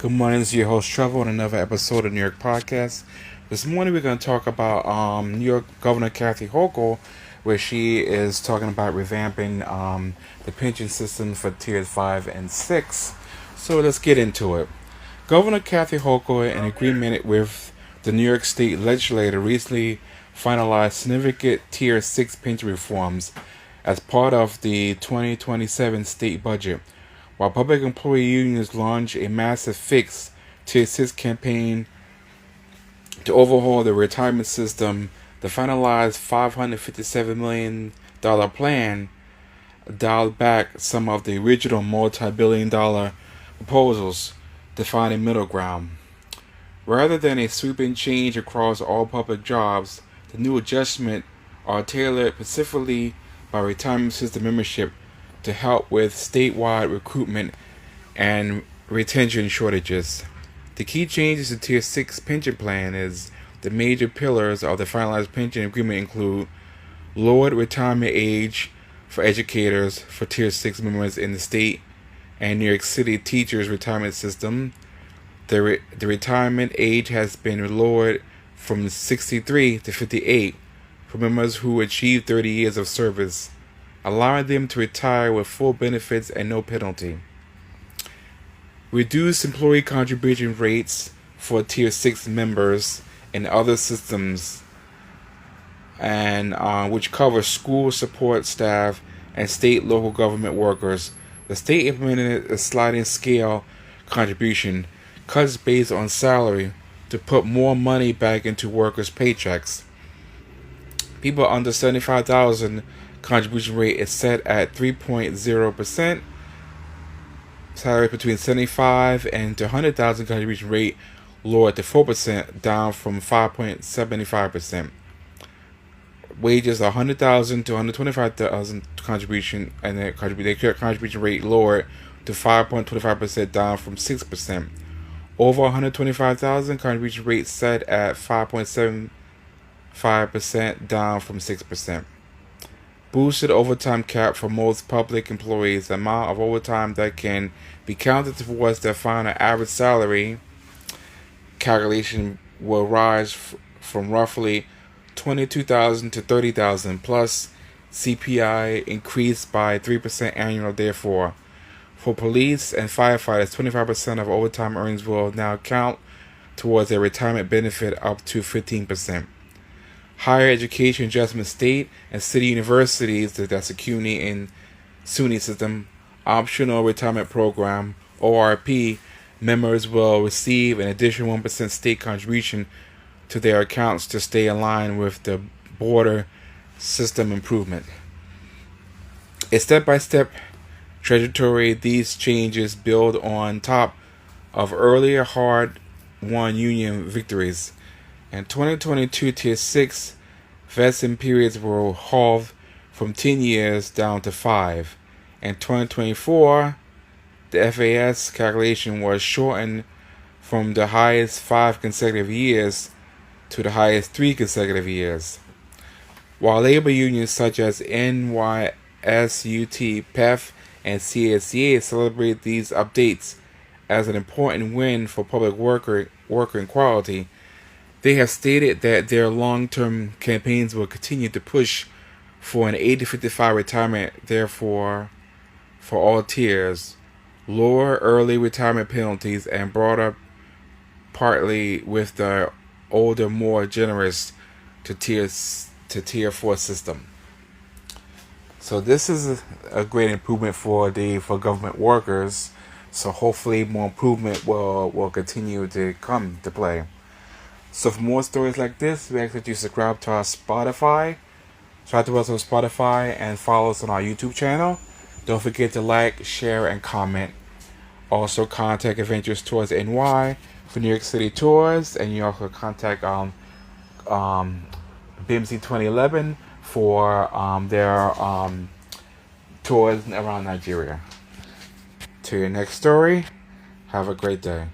Good morning, this is your host Trevor on another episode of New York Podcast. This morning we're going to talk about New York Governor Kathy Hochul, where she is talking about revamping the pension system for tiers 5 and 6. So let's get into it. Governor Kathy Hochul, in agreement with the New York State Legislature, recently finalized significant tier 6 pension reforms as part of the 2027 state budget. While public employee unions launched a massive Fix Tier 6 campaign to overhaul the retirement system, the finalized $557 million plan dialed back some of the original multi-billion-dollar proposals to find a middle ground. Rather than a sweeping change across all public jobs, the new adjustments are tailored specifically by retirement system membership to help with statewide recruitment and retention shortages. The key changes to Tier 6 pension plan is the major pillars of the finalized pension agreement include lowered retirement age for educators for Tier 6 members in the state and New York City teachers' retirement system. The retirement age has been lowered from 63 to 58 for members who achieve 30 years of service, allowing them to retire with full benefits and no penalty. Reduce employee contribution rates for Tier 6 members and other systems, and which covers school support staff and state local government workers. The state implemented a sliding scale contribution, cuts based on salary, to put more money back into workers' paychecks. People under 75,000 contribution rate is set at 3.0%. Salary between 75 and to 100,000 contribution rate lowered to 4%, down from 5.75%. Wages 100,000 to 125,000 contribution, and their contribution rate lowered to 5.25%, down from 6%. Over 125,000 contribution rate set at 5.75%, down from 6%. Boosted overtime cap for most public employees. The amount of overtime that can be counted towards their final average salary calculation will rise from roughly $22,000 to $30,000, plus CPI increased by 3% annual. Therefore, for police and firefighters, 25% of overtime earnings will now count towards their retirement benefit, up to 15%. Higher education adjustment, state and city universities, that's the CUNY and SUNY system, optional retirement program, ORP, members will receive an additional 1% state contribution to their accounts to stay in line with the border system improvement. A step-by-step trajectory, these changes build on top of earlier hard-won union victories. In 2022, Tier 6 vesting periods were halved from 10 years down to 5. In 2024, the FAS calculation was shortened from the highest 5 consecutive years to the highest 3 consecutive years. While labor unions such as NYSUT, PEF, and CSCA celebrate these updates as an important win for public worker equality, they have stated that their long-term campaigns will continue to push for an 8-55 retirement, therefore, for all tiers, lower early retirement penalties, and broader, partly with the older, more generous to tier 4 system. So this is a great improvement for government workers. So hopefully more improvement will continue to come to play. So for more stories like this, we ask that you subscribe to our Spotify. Subscribe to us on Spotify and follow us on our YouTube channel. Don't forget to like, share, and comment. Also contact Adventures Tours NY for New York City tours, and you also contact BIMC 2011 for their tours around Nigeria. To your next story, have a great day.